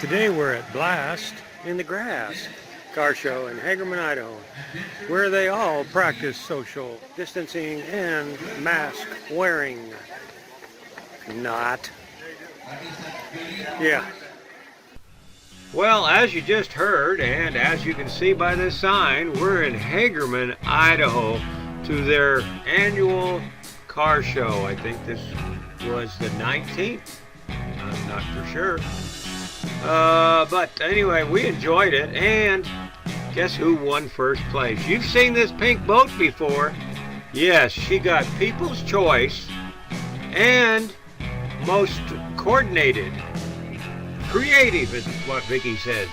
Today we're at Blast in the Grass car show in Hagerman, Idaho, where they all practice social distancing and mask wearing. Not. Yeah. Well, as you just heard, and as you can see by this sign, we're in Hagerman, Idaho, to their annual car show. I think this was the 19th. I'm not for sure. But anyway, we enjoyed it, and guess who won first place? You've seen this pink boat before. Yes, she got People's Choice and most coordinated. Creative is what Vicky said.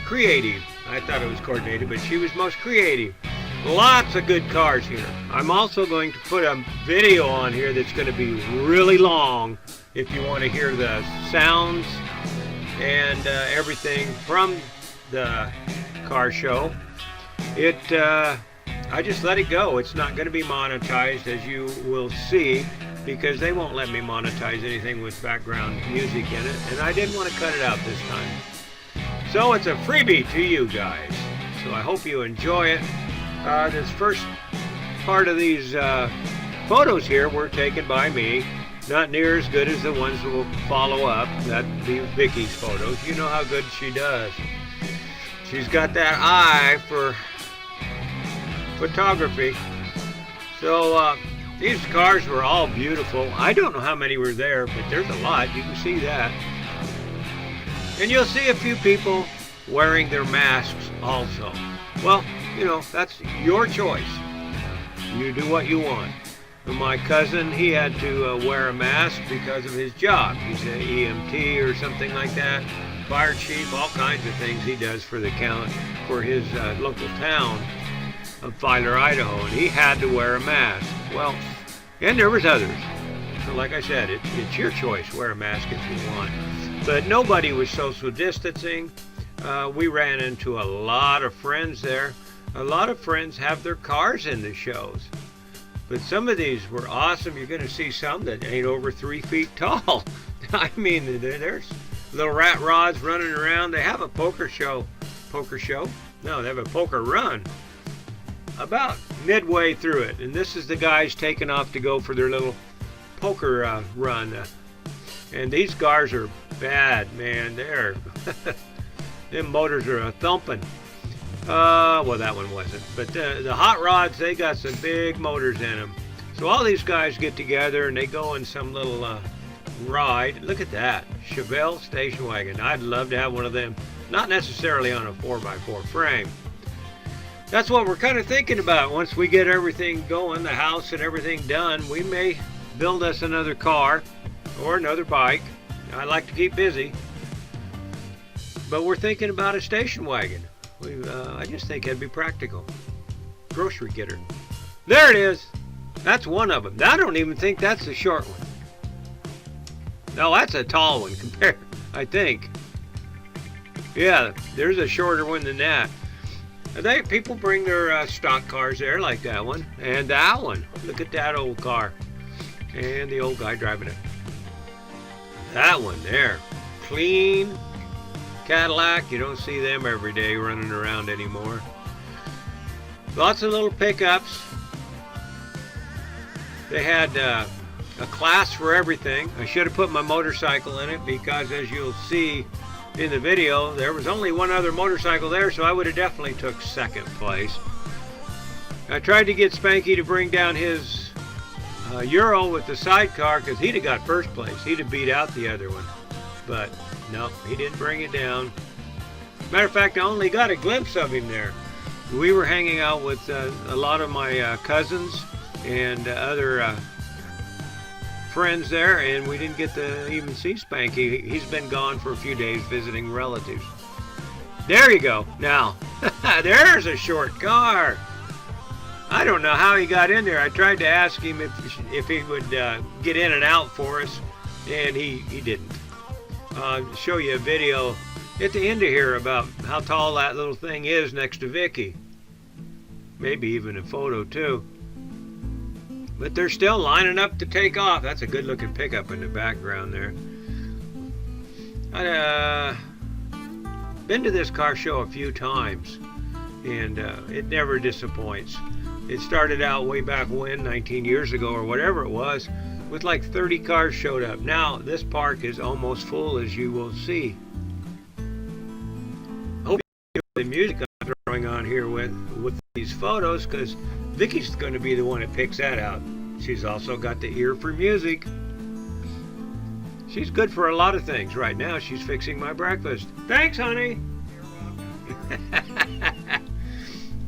Creative. I thought it was coordinated, but she was most creative. Lots of good cars here. I'm also going to put a video on here that's going to be really long if you want to hear the sounds and everything from the car show. I just let it go. It's not going to be monetized, as you will see, because they won't let me monetize anything with background music in it, and I didn't want to cut it out this time. So it's a freebie to you guys. So I hope you enjoy it. This first part of these photos here were taken by me. Not near as good as the ones that will follow up. That'd be Vicky's photos. You know how good she does. She's got that eye for photography. So these cars were all beautiful. I don't know how many were there, but there's a lot. You can see that. And you'll see a few people wearing their masks also. Well, you know, that's your choice. You do what you want. My cousin, he had to wear a mask because of his job. He's an EMT or something like that. Fire chief, all kinds of things he does for the count for his local town of Filer, Idaho, and he had to wear a mask. Well, and there was others. So like I said, it's your choice. Wear a mask if you want. But nobody was social distancing. We ran into a lot of friends there. A lot of friends have their cars in the shows. But some of these were awesome. You're going to see some that ain't over 3 feet tall. I mean, there's little rat rods running around. They have a poker show. Poker show? No, they have a poker run. About midway through it. And this is the guys taking off to go for their little poker run. And these cars are bad, man. They're them motors are a thumping. Well, that one wasn't. But the hot rods, they got some big motors in them. So all these guys get together and they go in some little ride. Look at that. Chevelle station wagon. I'd love to have one of them. Not necessarily on a 4x4 frame. That's what we're kind of thinking about. Once we get everything going, the house and everything done, we may build us another car or another bike. I like to keep busy. But we're thinking about a station wagon. I just think it'd be practical. Grocery getter. There it is. That's one of them. I don't even think that's a short one. No, that's a tall one compared, I think. Yeah, there's a shorter one than that. People bring their stock cars there, like that one. And that one. Look at that old car. And the old guy driving it. That one there. Clean Cadillac. You don't see them every day running around anymore. Lots of little pickups. They had a class for everything. I should have put my motorcycle in it because, as you'll see in the video, there was only one other motorcycle there, so I would have definitely took second place. I tried to get Spanky to bring down his Euro with the sidecar because he'd have got first place. He'd have beat out the other one. But no, he didn't bring it down. Matter of fact, I only got a glimpse of him there. We were hanging out with a lot of my cousins and other friends there, and we didn't get to even see Spanky. He's been gone for a few days visiting relatives. There you go. Now, there's a short car. I don't know how he got in there. I tried to ask him if he would get in and out for us, and he didn't. I'll show you a video at the end of here about how tall that little thing is next to Vicky. Maybe even a photo too. But they're still lining up to take off. That's a good looking pickup in the background there. been to this car show a few times, and it never disappoints. It started out way back when, 19 years ago or whatever it was, with like 30 cars showed up. Now this park is almost full, as you will see. Hope you enjoy the music I'm throwing on here with these photos, because Vicky's going to be the one that picks that out. She's also got the ear for music. She's good for a lot of things. Right now she's fixing my breakfast. Thanks, honey. You're welcome.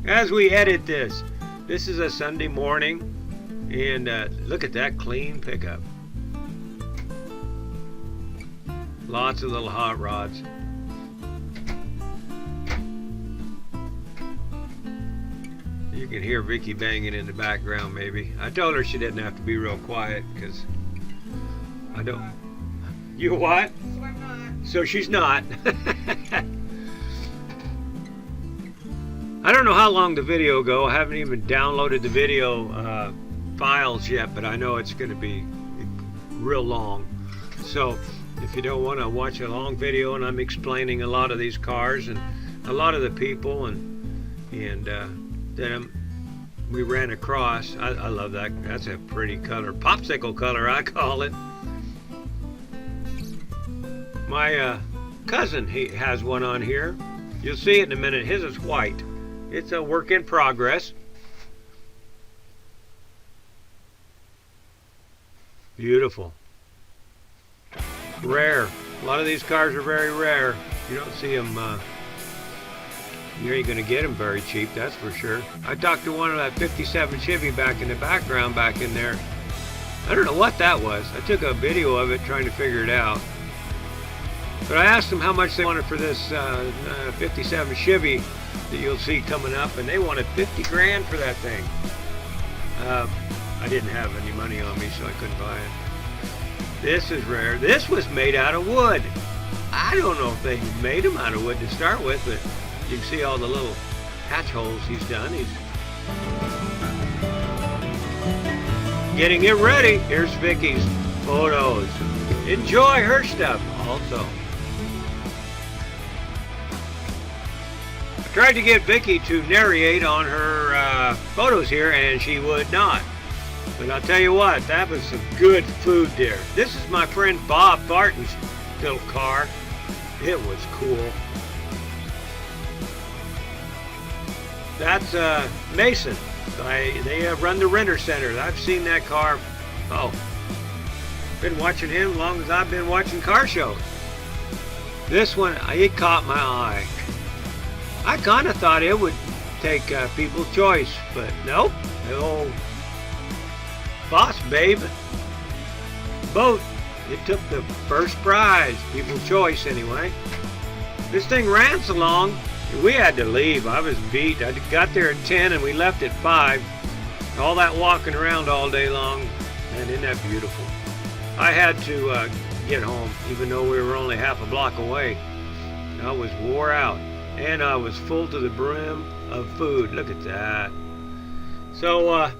As we edit this is a Sunday morning, and look at that clean pickup. Lots of little hot rods. You can hear Vicky banging in the background maybe. I told her she didn't have to be real quiet, because I don't... You what? So I'm not. So she's not. I don't know how long the video go. I haven't even downloaded the video files yet, but I know it's going to be real long. So if you don't want to watch a long video and I'm explaining a lot of these cars and a lot of the people and that we ran across, I love that. That's a pretty color, popsicle color I call it. My cousin, he has one on here. You'll see it in a minute. His is white. It's a work in progress. Beautiful. Rare. A lot of these cars are very rare. You don't see them, you ain't going to get them very cheap, that's for sure. I talked to one of that 57 Chevy back in the background back in there. I don't know what that was. I took a video of it trying to figure it out. But I asked them how much they wanted for this 57 Chevy that you'll see coming up, and they wanted 50 grand for that thing. I didn't have any money on me, so I couldn't buy it. This is rare. This was made out of wood. I don't know if they made them out of wood to start with, but you can see all the little hatch holes he's done. He's getting it ready. Here's Vicky's photos. Enjoy her stuff also. Tried to get Vicky to narrate on her photos here, and she would not. But I'll tell you what, that was some good food there. This is my friend Bob Barton's little car. It was cool. That's Mason. They run the Renter Center. I've seen that car. Oh, been watching him as long as I've been watching car shows. This one, it caught my eye. I kind of thought it would take People's Choice, but nope. The old Boss Babe boat, it took the first prize, People's Choice anyway. This thing ran so long, we had to leave. I was beat. I got there at 10 and we left at 5. All that walking around all day long, man, isn't that beautiful? I had to get home, even though we were only half a block away. I was wore out. And I was full to the brim of food. Look at that. So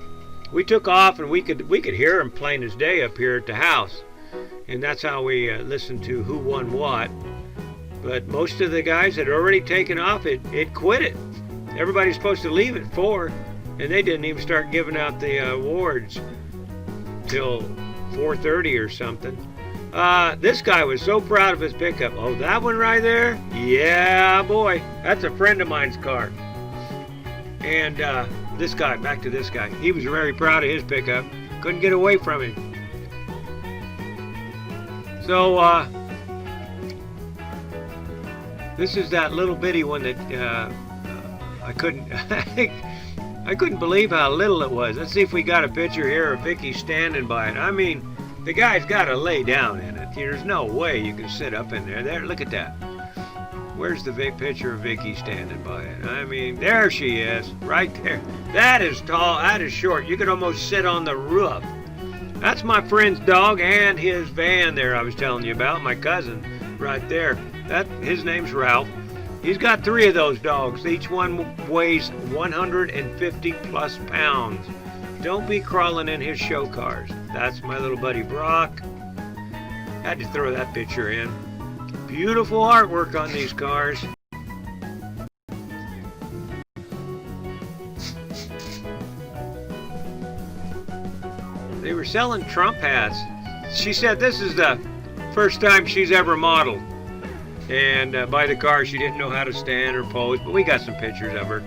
we took off, and we could hear him plain as day up here at the house, and that's how we listened to who won what. But most of the guys had already taken off. It quit it. Everybody's supposed to leave at 4, and they didn't even start giving out the awards till 4:30 or something. This guy was so proud of his pickup. Oh, that one right there? Yeah, boy. That's a friend of mine's car. And this guy, back to this guy. He was very proud of his pickup. Couldn't get away from him. So, this is that little bitty one that I couldn't believe how little it was. Let's see if we got a picture here of Vicky standing by it. I mean, the guy's got to lay down in it. There's no way you can sit up in there. There, look at that. Where's the picture of Vicky standing by it? I mean, there she is, right there. That is tall, that is short. You could almost sit on the roof. That's my friend's dog and his van there I was telling you about, my cousin, right there. His name's Ralph. He's got 3 of those dogs. Each one weighs 150 plus pounds. Don't be crawling in his show cars. That's my little buddy Brock. Had to throw that picture in. Beautiful artwork on these cars. They were selling Trump hats. She said this is the first time she's ever modeled. And by the car, she didn't know how to stand or pose, but we got some pictures of her.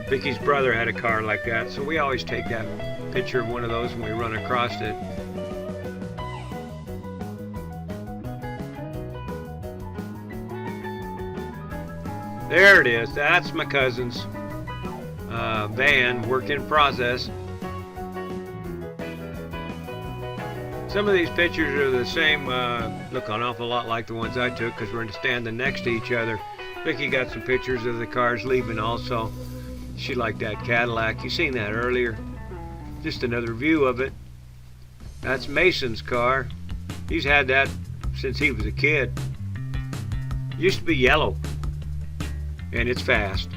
Vicky's brother had a car like that, so we always take that picture of one of those when we run across it. There it is. That's my cousin's van, work in process. Some of these pictures are the same, look an awful lot like the ones I took because we're standing next to each other. Vicky got some pictures of the cars leaving also. She liked that Cadillac. You seen that earlier. Just another view of it. That's Mason's car. He's had that since he was a kid. Used to be yellow. And it's fast.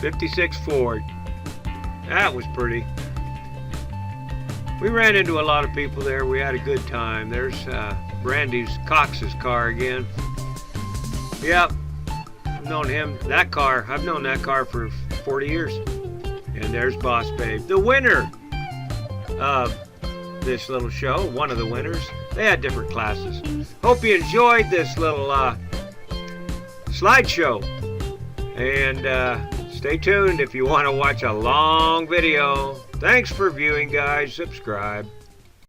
56 Ford. That was pretty. We ran into a lot of people there. We had a good time. There's Randy's Cox's car again. Yep, I've known him. I've known that car for 40 years. And there's Boss Babe, the winner of this little show. One of the winners. They had different classes. Hope you enjoyed this little slideshow. And stay tuned if you want to watch a long video. Thanks for viewing, guys. Subscribe.